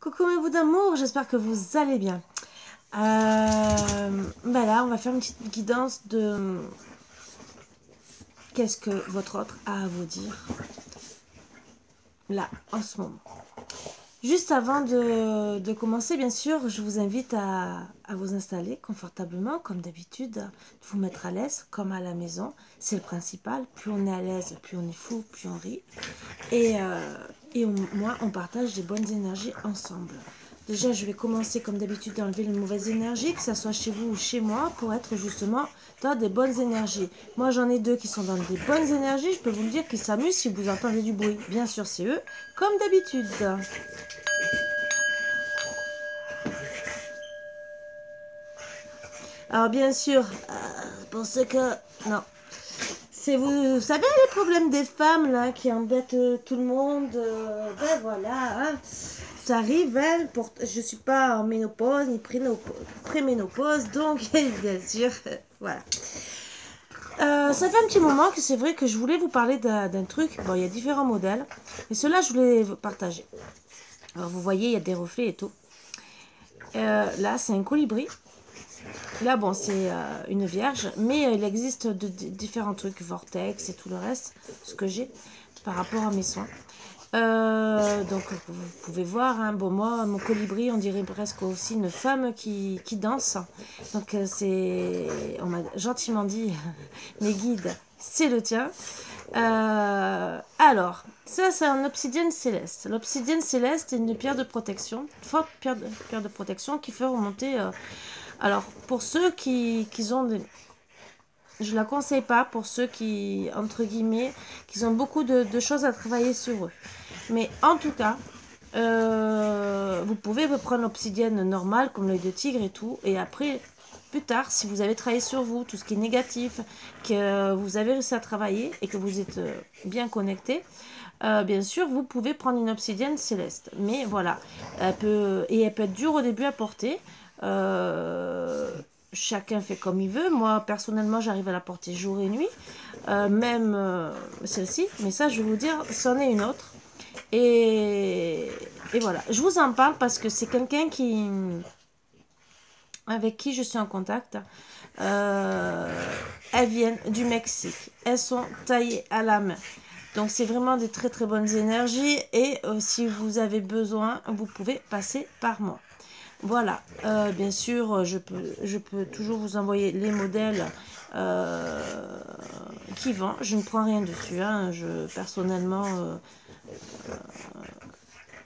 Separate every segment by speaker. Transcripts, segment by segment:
Speaker 1: Coucou mes bouts d'amour, j'espère que vous allez bien. Là, on va faire une petite guidance de qu'est-ce que votre autre a à vous dire là, en ce moment. Juste avant de commencer, bien sûr, je vous invite à vous installer confortablement, comme d'habitude, de vous mettre à l'aise, comme à la maison. C'est le principal. Plus on est à l'aise, plus on est fou, plus on rit. Et au moins, on partage des bonnes énergies ensemble. Déjà, je vais commencer comme d'habitude d'enlever les mauvaises énergies, que ce soit chez vous ou chez moi, pour être justement dans des bonnes énergies. Moi, j'en ai deux qui sont dans des bonnes énergies. Je peux vous le dire qu'ils s'amusent si vous entendez du bruit. Bien sûr, c'est eux, comme d'habitude. Alors, bien sûr, pour ceux que... Non. C'est vous savez les problèmes des femmes là qui embêtent tout le monde. Ben voilà, hein. Ça arrive, hein, je suis pas en ménopause ni préménopause, donc bien sûr, voilà. Ça fait un petit moment que c'est vrai que je voulais vous parler d'un truc. Bon, il y a différents modèles, et ceux-là, je voulais vous partager. Alors, vous voyez, il y a des reflets et tout. Là, c'est un colibri. Là, bon, c'est une vierge, mais il existe différents trucs, vortex et tout le reste, ce que j'ai par rapport à mes soins. Donc, vous pouvez voir, hein, bon, moi, mon colibri, on dirait presque aussi une femme qui danse. Donc, on m'a gentiment dit, mes guides, c'est le tien. Alors, ça, c'est un obsidienne céleste. L'obsidienne céleste est une pierre de protection, une forte pierre de protection qui fait remonter... alors, pour ceux qui ont des... Je la conseille pas pour ceux qui, entre guillemets, qui ont beaucoup de choses à travailler sur eux. Mais en tout cas, vous pouvez prendre l'obsidienne normale, comme l'œil de tigre et tout. Et après, plus tard, si vous avez travaillé sur vous, tout ce qui est négatif, que vous avez réussi à travailler et que vous êtes bien connecté, bien sûr, vous pouvez prendre une obsidienne céleste. Mais voilà, elle peut être dure au début à porter. Chacun fait comme il veut. Moi, personnellement, j'arrive à la porter jour et nuit. Même celle-ci. Mais ça, je vais vous dire, c'en est une autre. Et voilà. Je vous en parle parce que c'est quelqu'un avec qui je suis en contact. Elles viennent du Mexique. Elles sont taillées à la main. Donc, c'est vraiment des très très bonnes énergies. Et si vous avez besoin, vous pouvez passer par moi. Voilà, bien sûr, je peux toujours vous envoyer les modèles qui vendent. Je ne prends rien dessus, hein. Personnellement,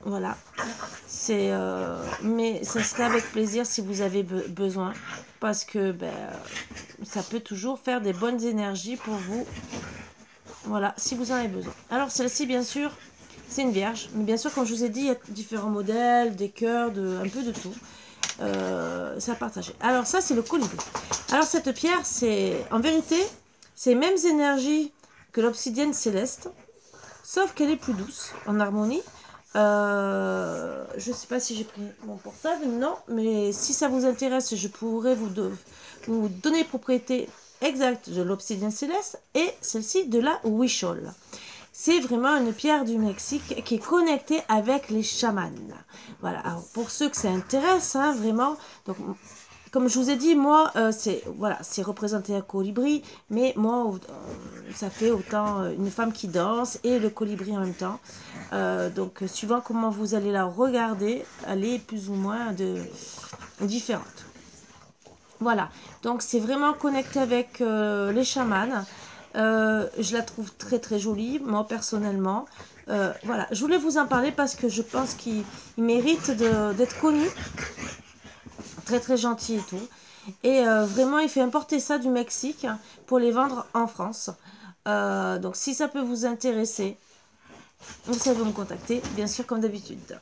Speaker 1: voilà. Mais ça serait avec plaisir si vous avez besoin, parce que ça peut toujours faire des bonnes énergies pour vous. Voilà, si vous en avez besoin. Alors celle-ci, bien sûr, c'est une vierge. Mais bien sûr, comme je vous ai dit, il y a différents modèles, des cœurs, un peu de tout. Ça a partagé. Alors ça, c'est le colibri. Alors cette pierre, c'est en vérité, c'est les mêmes énergies que l'obsidienne céleste, sauf qu'elle est plus douce, en harmonie. Je sais pas si j'ai pris mon portable, non, mais si ça vous intéresse, je pourrais vous donner les propriétés exactes de l'obsidienne céleste et celle-ci de la Huichol. C'est vraiment une pierre du Mexique qui est connectée avec les chamans. Voilà, alors pour ceux que ça intéresse, hein, vraiment, donc, comme je vous ai dit, moi, c'est représenté un colibri, mais moi, ça fait autant une femme qui danse et le colibri en même temps. Donc, suivant comment vous allez la regarder, elle est plus ou moins différente. Voilà, donc c'est vraiment connecté avec les chamans. Je la trouve très très jolie, moi personnellement. Voilà, je voulais vous en parler parce que je pense qu'il mérite d'être connu. Très très gentil et tout. Et vraiment, il fait importer ça du Mexique pour les vendre en France. Donc si ça peut vous intéresser, vous savez me contacter, bien sûr comme d'habitude.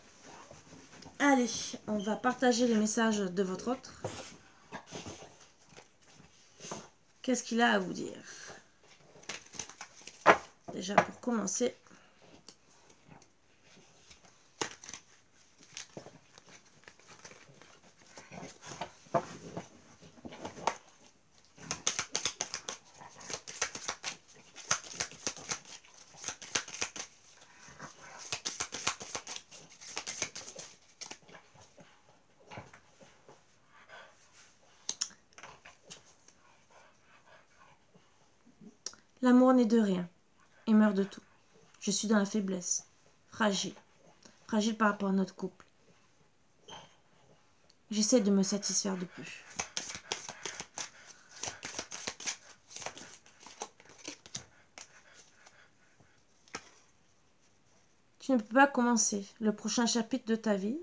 Speaker 1: Allez, on va partager les messages de votre autre. Qu'est-ce qu'il a à vous dire? Déjà pour commencer. L'amour n'est de rien et meurt de tout. Je suis dans la faiblesse, fragile, fragile par rapport à notre couple. J'essaie de me satisfaire de plus. Tu ne peux pas commencer le prochain chapitre de ta vie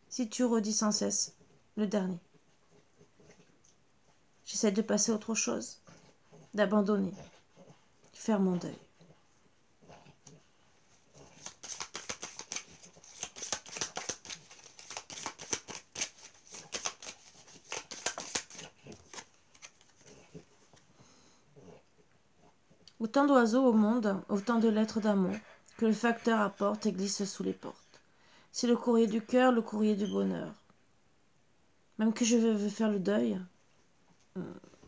Speaker 1: si tu redis sans cesse le dernier. J'essaie de passer à autre chose, d'abandonner, de faire mon deuil. Autant d'oiseaux au monde, autant de lettres d'amour que le facteur apporte et glisse sous les portes. C'est le courrier du cœur, le courrier du bonheur. Même que je veux faire le deuil, je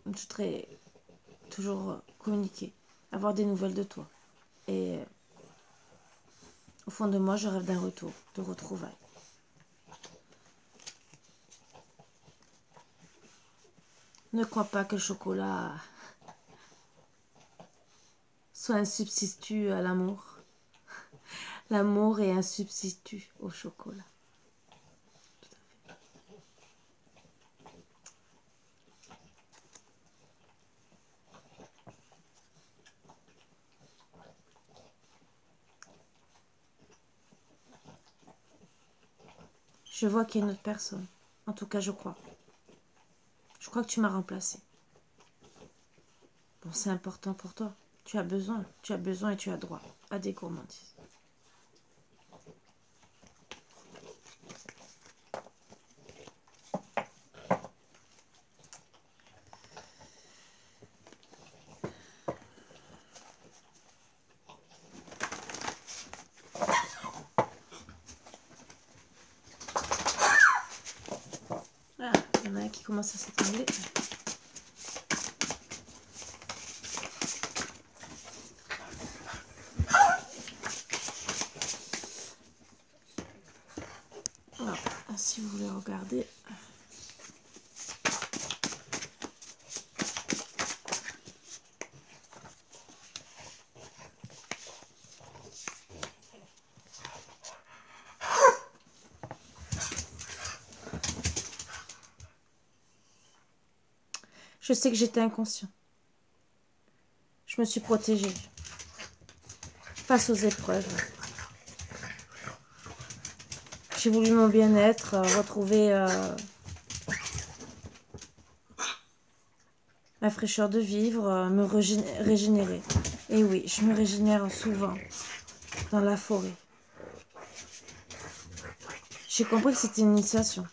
Speaker 1: voudrais toujours communiquer, avoir des nouvelles de toi. Et au fond de moi, je rêve d'un retour, de retrouvailles. Ne crois pas que le chocolat soit un substitut à l'amour. L'amour est un substitut au chocolat. Je vois qu'il y a une autre personne. En tout cas, je crois. Je crois que tu m'as remplacé. Bon, c'est important pour toi. Tu as besoin et tu as droit à des gourmandises. Ah, il y en a un qui commence à s'étrangler. Alors, si vous voulez regarder. Je sais que j'étais inconscient. Je me suis protégée face aux épreuves. J'ai voulu mon bien-être, retrouver ma fraîcheur de vivre, me régénérer. Et oui, je me régénère souvent dans la forêt. J'ai compris que c'était une initiation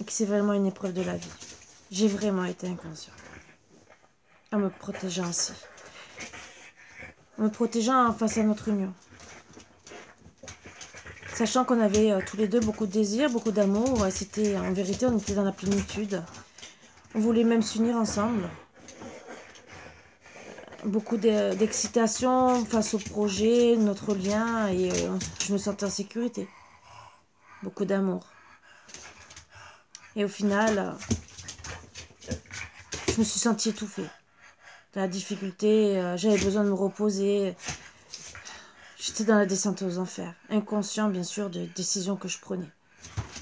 Speaker 1: et que c'est vraiment une épreuve de la vie. J'ai vraiment été inconscient en me protégeant ainsi. En me protégeant face à notre union. Sachant qu'on avait tous les deux beaucoup de désir, beaucoup d'amour. C'était, en vérité, on était dans la plénitude. On voulait même s'unir ensemble. Beaucoup d'excitation face au projet, notre lien. Et je me sentais en sécurité. Beaucoup d'amour. Et au final, je me suis sentie étouffée. La difficulté, j'avais besoin de me reposer. J'étais dans la descente aux enfers. Inconscient, bien sûr, des décisions que je prenais.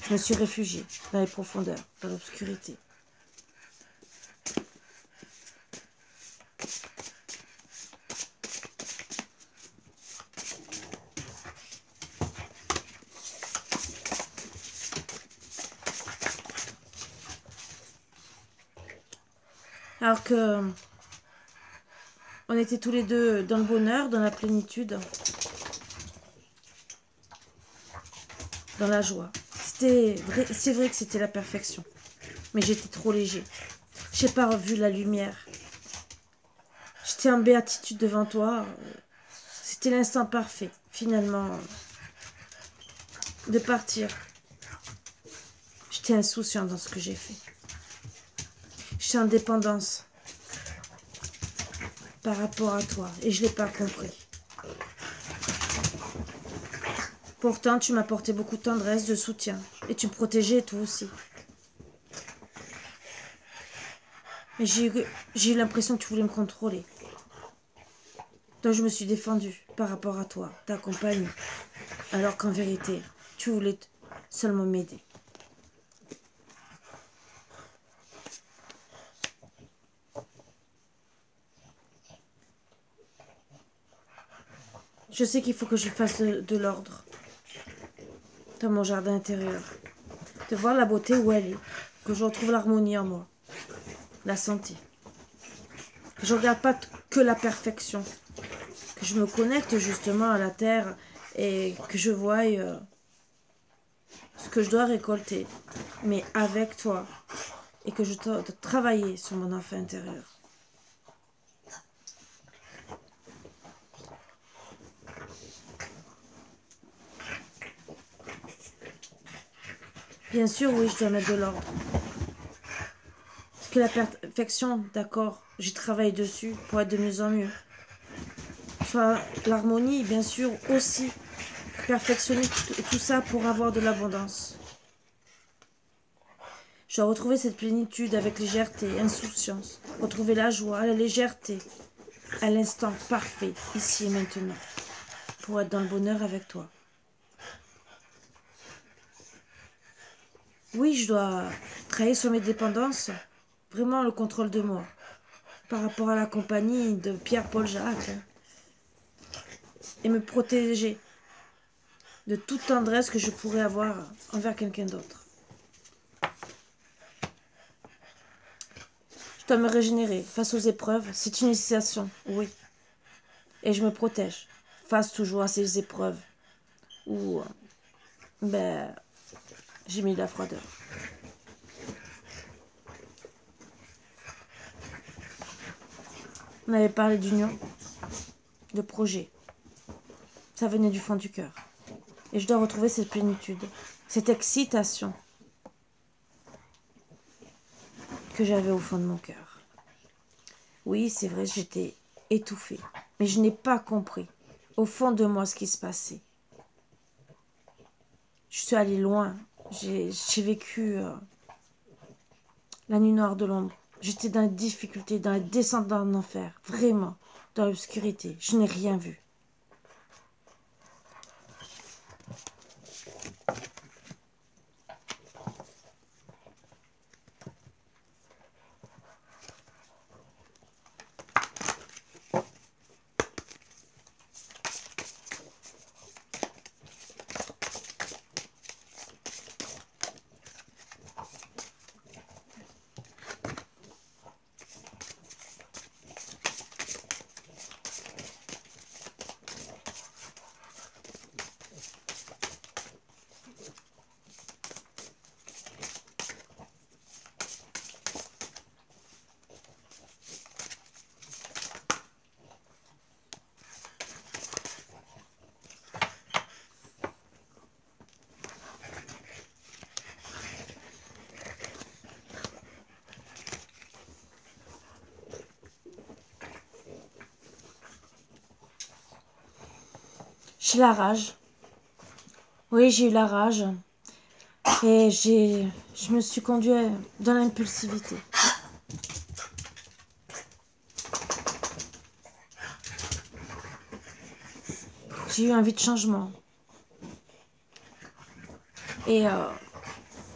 Speaker 1: Je me suis réfugiée dans les profondeurs, dans l'obscurité. Alors que on était tous les deux dans le bonheur, dans la plénitude, dans la joie. C'est vrai que c'était la perfection, mais j'étais trop léger. J'ai pas revu la lumière. J'étais en béatitude devant toi. C'était l'instant parfait, finalement, de partir. J'étais insouciant dans ce que j'ai fait. J'étais en dépendance par rapport à toi et je ne l'ai pas compris. Pourtant, tu m'apportais beaucoup de tendresse, de soutien et tu me protégeais toi aussi. Mais j'ai eu l'impression que tu voulais me contrôler. Donc je me suis défendue par rapport à toi, ta compagnie. Alors qu'en vérité, tu voulais seulement m'aider. Je sais qu'il faut que je fasse de l'ordre dans mon jardin intérieur. De voir la beauté où elle est. Que je retrouve l'harmonie en moi. La santé. Que je ne regarde pas que la perfection. Que je me connecte justement à la terre et que je voie ce que je dois récolter. Mais avec toi. Et que je dois travailler sur mon enfant intérieur. Bien sûr, oui, je dois mettre de l'ordre. Parce que la perfection, d'accord, j'y travaille dessus pour être de mieux en mieux. Soit l'harmonie, bien sûr, aussi. Perfectionner tout ça pour avoir de l'abondance. Je dois retrouver cette plénitude avec légèreté, insouciance. Retrouver la joie, la légèreté, à l'instant parfait, ici et maintenant. Pour être dans le bonheur avec toi. Oui, je dois travailler sur mes dépendances. Vraiment le contrôle de moi. Par rapport à la compagnie de Pierre-Paul Jacques. Et me protéger de toute tendresse que je pourrais avoir envers quelqu'un d'autre. Je dois me régénérer face aux épreuves. C'est une initiation, oui. Et je me protège face toujours à ces épreuves où j'ai mis de la froideur. On avait parlé d'union, de projet. Ça venait du fond du cœur. Et je dois retrouver cette plénitude, cette excitation que j'avais au fond de mon cœur. Oui, c'est vrai, j'étais étouffée. Mais je n'ai pas compris, au fond de moi, ce qui se passait. Je suis allée loin. J'ai vécu la nuit noire de l'ombre. J'étais dans la difficulté, dans la descente dans l'enfer. Vraiment, dans l'obscurité. Je n'ai rien vu. J'ai la rage. Oui, j'ai eu la rage. Et je me suis conduite dans l'impulsivité. J'ai eu envie de changement. Et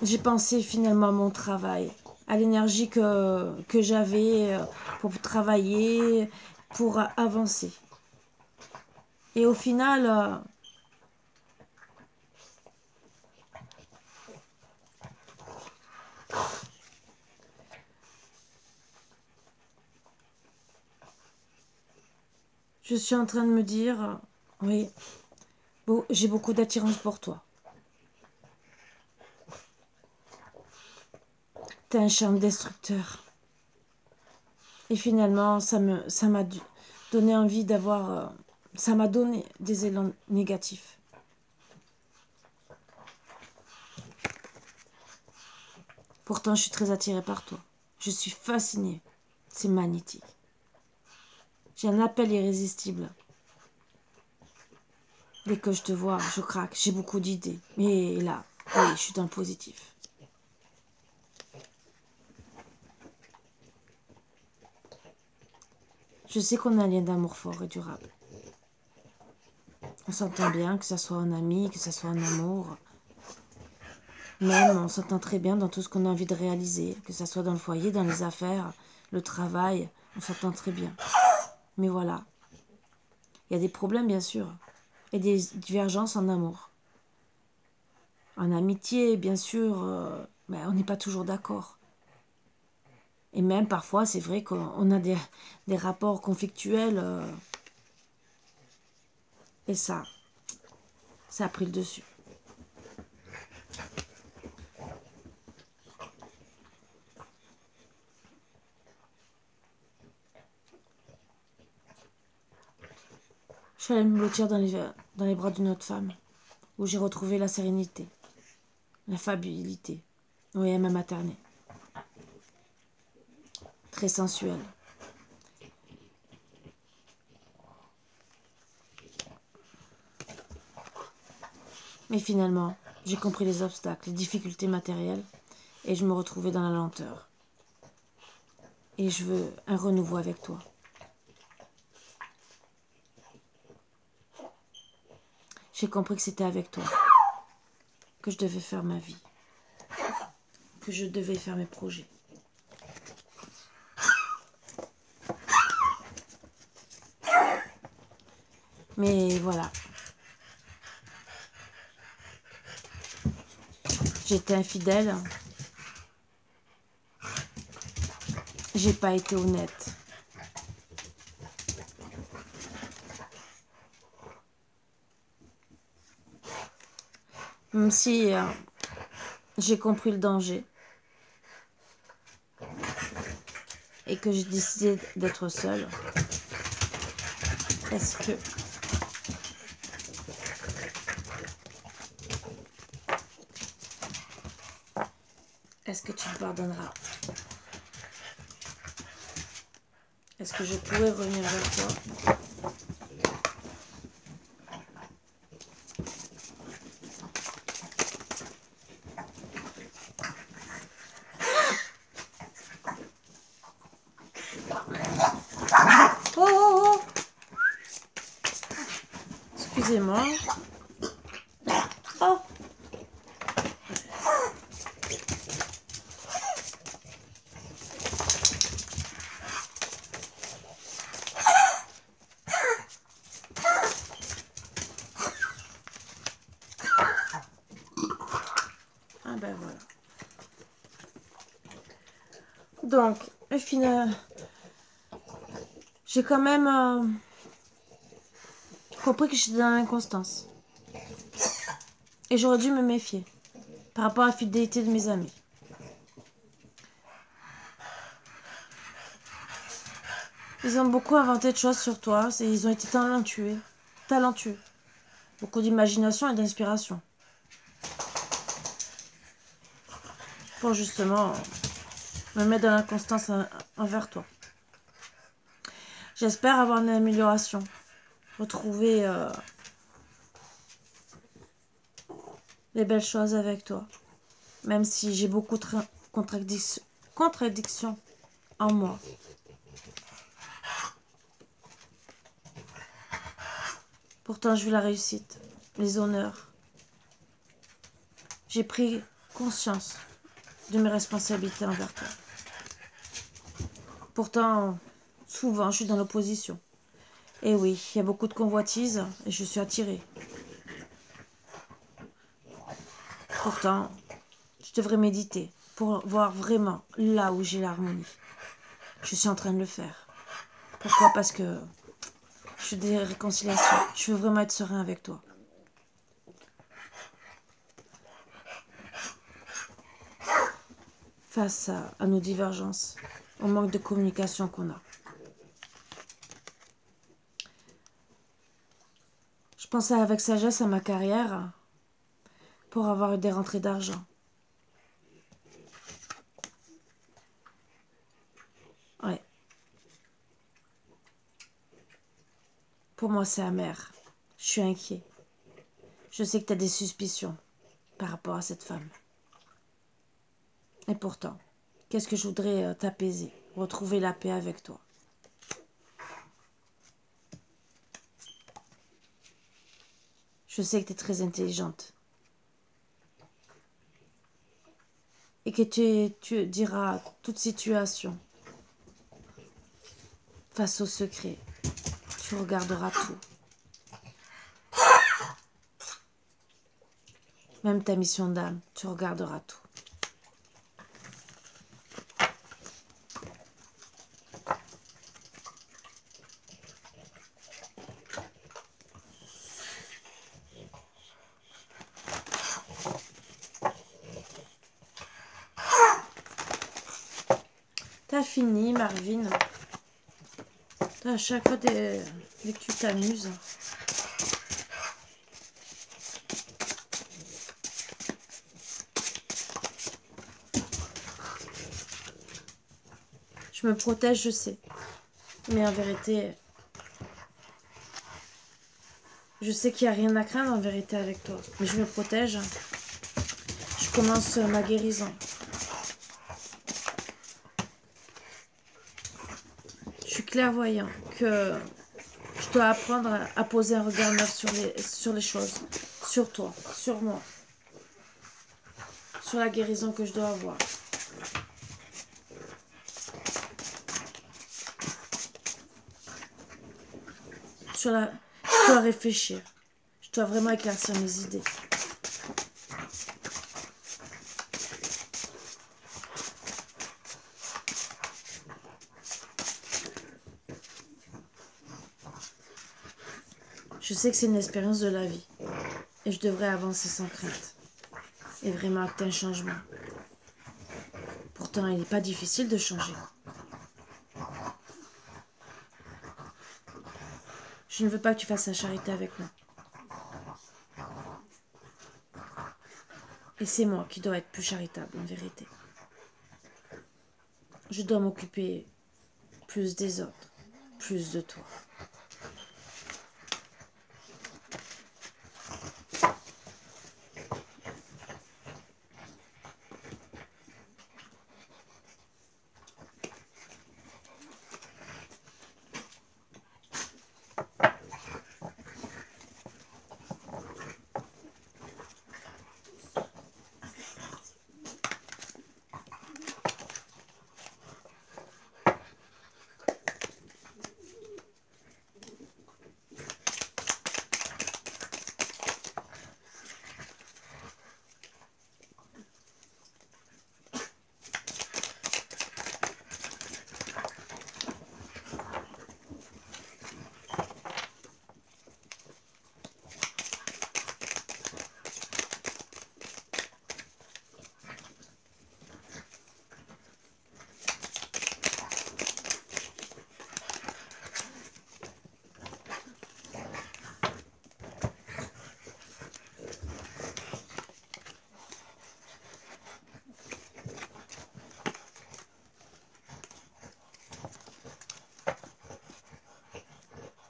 Speaker 1: j'ai pensé finalement à mon travail, à l'énergie que j'avais pour travailler, pour avancer. Et au final, je suis en train de me dire, oui, j'ai beaucoup d'attirance pour toi. T'as un charme destructeur. Et finalement, ça m'a donné envie d'avoir... ça m'a donné des élans négatifs. Pourtant, je suis très attirée par toi. Je suis fascinée. C'est magnétique. J'ai un appel irrésistible. Dès que je te vois, je craque. J'ai beaucoup d'idées. Mais là, oui, je suis dans le positif. Je sais qu'on a un lien d'amour fort et durable. On s'entend bien, que ce soit en ami, que ce soit en amour. Même, on s'entend très bien dans tout ce qu'on a envie de réaliser, que ce soit dans le foyer, dans les affaires, le travail, on s'entend très bien. Mais voilà, il y a des problèmes bien sûr, et des divergences en amour. En amitié, bien sûr, mais on n'est pas toujours d'accord. Et même parfois, c'est vrai qu'on a des rapports conflictuels, et ça a pris le dessus. Je suis allée me blottir dans les bras d'une autre femme, où j'ai retrouvé la sérénité, l'affabilité, oui, elle m'a maternée. Très sensuelle. Mais finalement, j'ai compris les obstacles, les difficultés matérielles, et je me retrouvais dans la lenteur. Et je veux un renouveau avec toi. J'ai compris que c'était avec toi que je devais faire ma vie, que je devais faire mes projets. Mais voilà, j'étais infidèle, j'ai pas été honnête. Même si j'ai compris le danger et que j'ai décidé d'être seule, est-ce que tu me pardonneras? Est-ce que je pourrais revenir vers toi? Oh, oh, oh! Excusez-moi. Oh! Ah ben voilà. Donc, au final, j'ai quand même compris que j'étais dans l'inconstance. Et j'aurais dû me méfier par rapport à la fidélité de mes amis. Ils ont beaucoup inventé de choses sur toi. Ils ont été talentueux. Talentueux. Beaucoup d'imagination et d'inspiration. Pour justement me mettre dans l'inconstance envers toi. J'espère avoir une amélioration. Retrouver les belles choses avec toi. Même si j'ai beaucoup de contradictions en moi. Pourtant, je vis la réussite, les honneurs. J'ai pris conscience de mes responsabilités envers toi. Pourtant, souvent, je suis dans l'opposition. Et oui, il y a beaucoup de convoitises et je suis attirée. Pourtant, je devrais méditer pour voir vraiment là où j'ai l'harmonie. Je suis en train de le faire. Pourquoi? Parce que je veux des réconciliations. Je veux vraiment être serein avec toi. Face à nos divergences, au manque de communication qu'on a. Je pensais avec sagesse à ma carrière pour avoir des rentrées d'argent. Ouais. Pour moi, c'est amer. Je suis inquiet. Je sais que tu as des suspicions par rapport à cette femme. Et pourtant, qu'est-ce que je voudrais t'apaiser, retrouver la paix avec toi. Je sais que tu es très intelligente. Et que tu diras toute situation face au secret. Tu regarderas tout. Même ta mission d'âme, tu regarderas tout. T'as fini, Marvin. À chaque fois dès que tu t'amuses. Je me protège, je sais. Mais en vérité, je sais qu'il n'y a rien à craindre en vérité avec toi. Mais je me protège. Je commence ma guérison. Je suis clairvoyant que je dois apprendre à poser un regard neuf sur les choses. Sur toi, sur moi. Sur la guérison que je dois avoir. Je dois réfléchir. Je dois vraiment éclaircir mes idées. Je sais que c'est une expérience de la vie. Et je devrais avancer sans crainte. Et vraiment acter un changement. Pourtant, il n'est pas difficile de changer. Je ne veux pas que tu fasses la charité avec moi. Et c'est moi qui dois être plus charitable, en vérité. Je dois m'occuper plus des autres, plus de toi.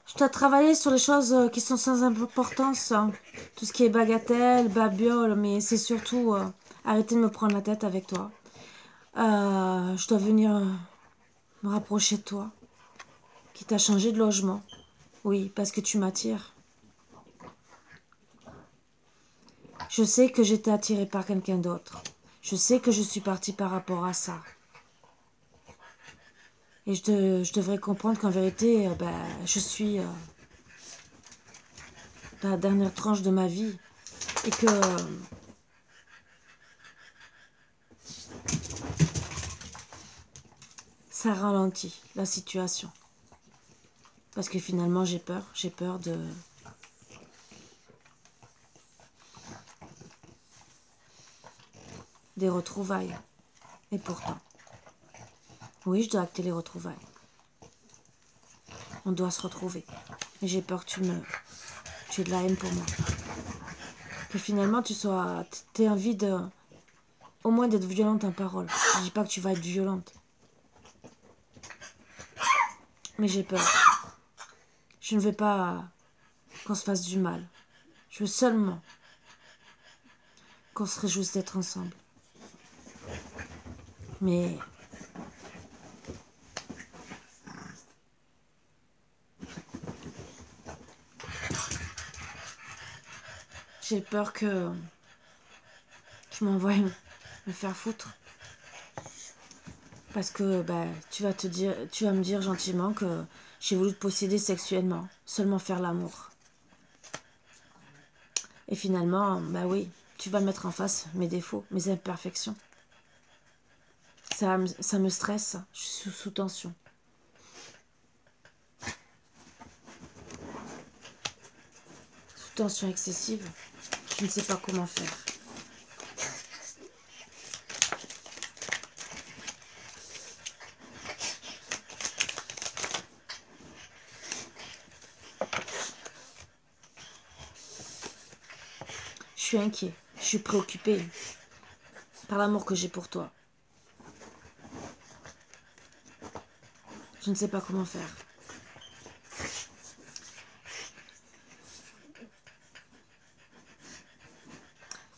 Speaker 1: Je dois travailler sur les choses qui sont sans importance. Tout ce qui est bagatelle, babiole, mais c'est surtout arrêter de me prendre la tête avec toi. Je dois venir me rapprocher de toi. Qui t'a changé de logement. Oui, parce que tu m'attires. Je sais que j'étais attirée par quelqu'un d'autre. Je sais que je suis partie par rapport à ça. Et je devrais comprendre qu'en vérité, je suis dans la dernière tranche de ma vie. Et que ça ralentit la situation. Parce que finalement, j'ai peur. J'ai peur des retrouvailles. Et pourtant, oui, je dois acter les retrouvailles. On doit se retrouver. Mais j'ai peur que tu aies de la haine pour moi. Que finalement, t'aies envie au moins d'être violente en parole. Je dis pas que tu vas être violente. Mais j'ai peur. Je ne veux pas qu'on se fasse du mal. Je veux seulement qu'on se réjouisse d'être ensemble. Mais J'ai peur que je m'envoie me faire foutre. Parce que bah, tu vas me dire gentiment que j'ai voulu te posséder sexuellement, seulement faire l'amour. Et finalement, bah oui, tu vas mettre en face mes défauts, mes imperfections. Ça me stresse, je suis sous tension. Sous tension excessive, je ne sais pas comment faire. Je suis inquiet, je suis préoccupée par l'amour que j'ai pour toi. Je ne sais pas comment faire.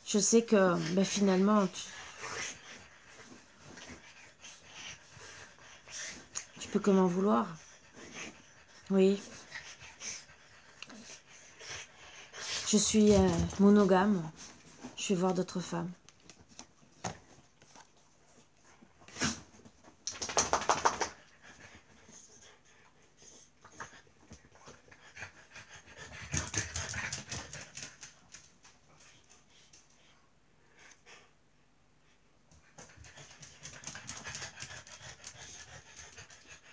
Speaker 1: Je sais que ben, finalement, tu peux que m'en vouloir. Oui. Je suis monogame. Je vais voir d'autres femmes.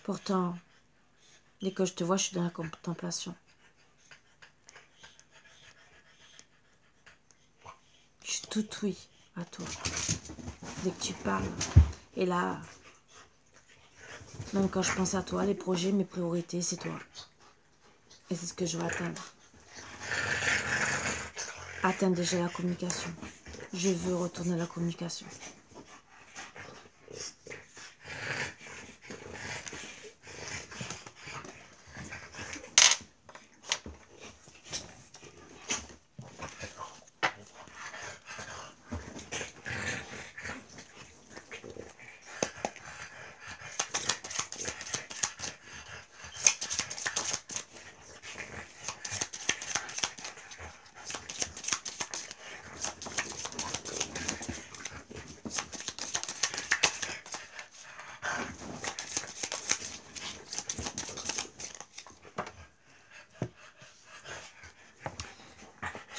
Speaker 1: Pourtant, dès que je te vois, je suis dans la contemplation. Je suis tout oui à toi. Dès que tu parles. Et là, même quand je pense à toi, les projets, mes priorités, c'est toi. Et c'est ce que je veux atteindre. Atteindre déjà la communication. Je veux retourner à la communication.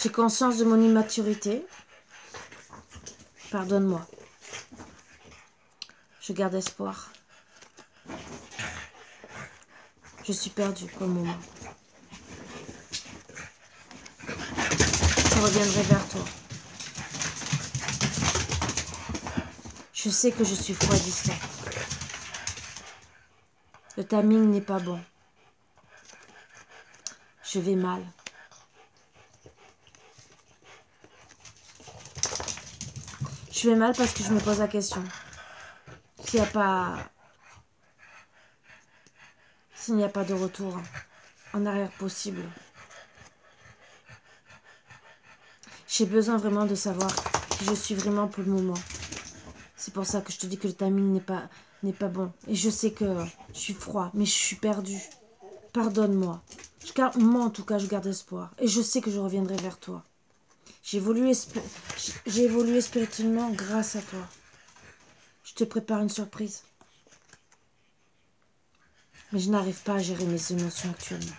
Speaker 1: J'ai conscience de mon immaturité. Pardonne-moi. Je garde espoir. Je suis perdue pour le moment. Je reviendrai vers toi. Je sais que je suis froid et distant. Le timing n'est pas bon. Je vais mal. Je vais mal parce que je me pose la question. S'il n'y a pas de retour en arrière possible. J'ai besoin vraiment de savoir qui je suis vraiment pour le moment. C'est pour ça que je te dis que le timing n'est pas bon. Et je sais que je suis froid, mais je suis perdue. Pardonne-moi. Moi, en tout cas, je garde espoir. Et je sais que je reviendrai vers toi. J'ai évolué spirituellement grâce à toi. Je te prépare une surprise. Mais je n'arrive pas à gérer mes émotions actuellement.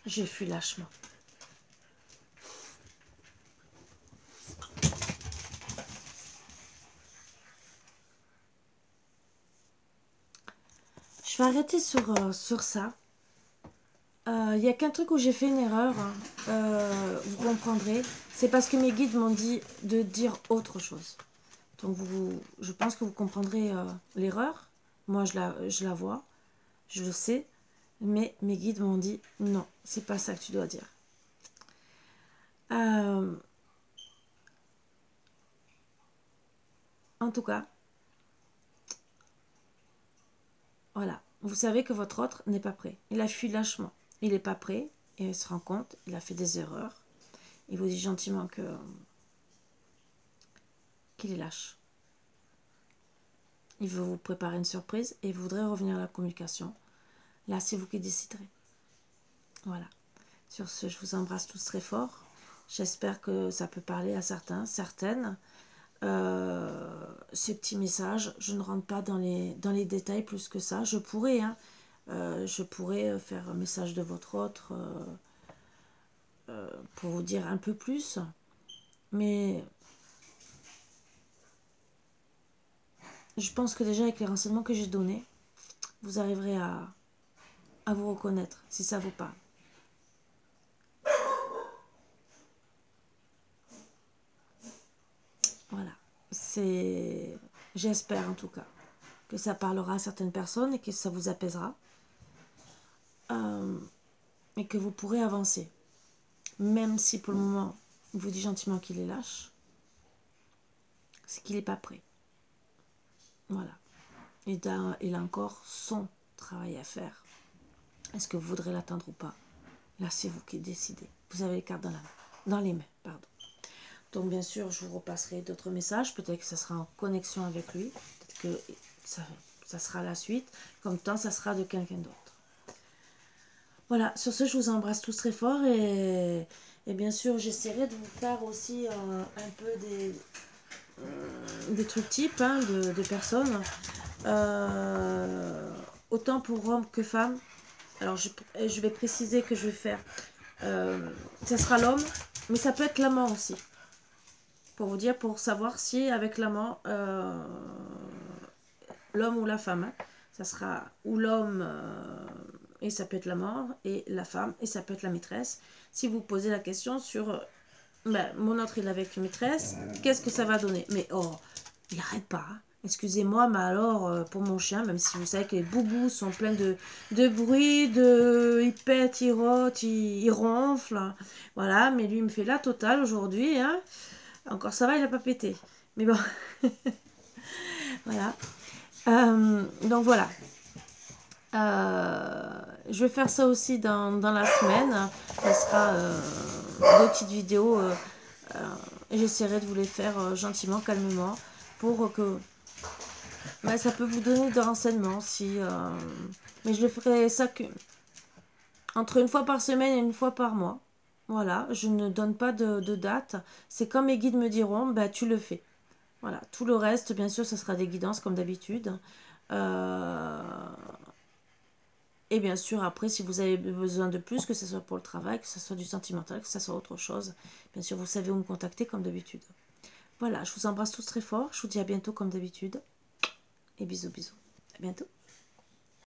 Speaker 1: Je fuis lâchement. Je vais arrêter sur ça. Il y a qu'un truc où j'ai fait une erreur. Vous comprendrez. C'est parce que mes guides m'ont dit de dire autre chose. Donc je pense que vous comprendrez l'erreur. Moi, je la vois. Je le sais. Mais mes guides m'ont dit non, c'est pas ça que tu dois dire. En tout cas, voilà. Vous savez que votre autre n'est pas prêt. Il a fui lâchement. Il n'est pas prêt. Et il se rend compte. Il a fait des erreurs. Il vous dit gentiment qu'il est lâche. Il veut vous préparer une surprise et voudrait revenir à la communication. Là, c'est vous qui déciderez. Voilà. Sur ce, je vous embrasse tous très fort. J'espère que ça peut parler à certains, certaines. Ces petits messages, je ne rentre pas dans les détails plus que ça. Je pourrais, hein, je pourrais faire un message de votre autre pour vous dire un peu plus. Mais je pense que déjà avec les renseignements que j'ai donnés, vous arriverez à vous reconnaître si ça vous parle. Voilà, c'est, j'espère en tout cas que ça parlera à certaines personnes et que ça vous apaisera et que vous pourrez avancer. Même si pour le moment, il vous dit gentiment qu'il est lâche, c'est qu'il n'est pas prêt. Voilà. Il a encore son travail à faire. Est-ce que vous voudrez l'attendre ou pas? Là, c'est vous qui décidez. Vous avez les cartes dans les mains. Pardon. Donc, bien sûr, je vous repasserai d'autres messages. Peut-être que ça sera en connexion avec lui. Peut-être que ça sera la suite. Comme temps, ça sera de quelqu'un d'autre. Voilà. Sur ce, je vous embrasse tous très fort. Et bien sûr, j'essaierai de vous faire aussi un peu des trucs types hein, de personnes. Autant pour hommes que femmes. Alors, je vais préciser que je vais faire... ça sera l'homme, mais ça peut être l'amant aussi. Pour vous dire, pour savoir si avec l'amant, l'homme ou la femme, hein, ça sera ou l'homme, et ça peut être l'amant, et la femme, et ça peut être la maîtresse. Si vous posez la question sur, mon autre il est avec une maîtresse, qu'est-ce que ça va donner? Mais oh, il n'arrête pas, hein. Excusez-moi, mais alors, pour mon chien, même si vous savez que les boubous sont pleins de bruit, il pète, il rote, il ronfle, hein. Voilà, mais lui, il me fait la totale aujourd'hui, hein. Encore ça va, il n'a pas pété. Mais bon, voilà. Donc voilà. Je vais faire ça aussi dans la semaine. Ça sera deux petites vidéos. Et j'essaierai de vous les faire gentiment, calmement, pour que ça peut vous donner des renseignements. Mais je le ferai ça entre une fois par semaine et une fois par mois. Voilà, je ne donne pas de date. C'est comme mes guides me diront, tu le fais. Voilà, tout le reste, bien sûr, ce sera des guidances comme d'habitude. Et bien sûr, après, si vous avez besoin de plus, que ce soit pour le travail, que ce soit du sentimental, que ce soit autre chose, bien sûr, vous savez où me contacter comme d'habitude. Voilà, je vous embrasse tous très fort. Je vous dis à bientôt comme d'habitude. Et bisous, bisous. À bientôt.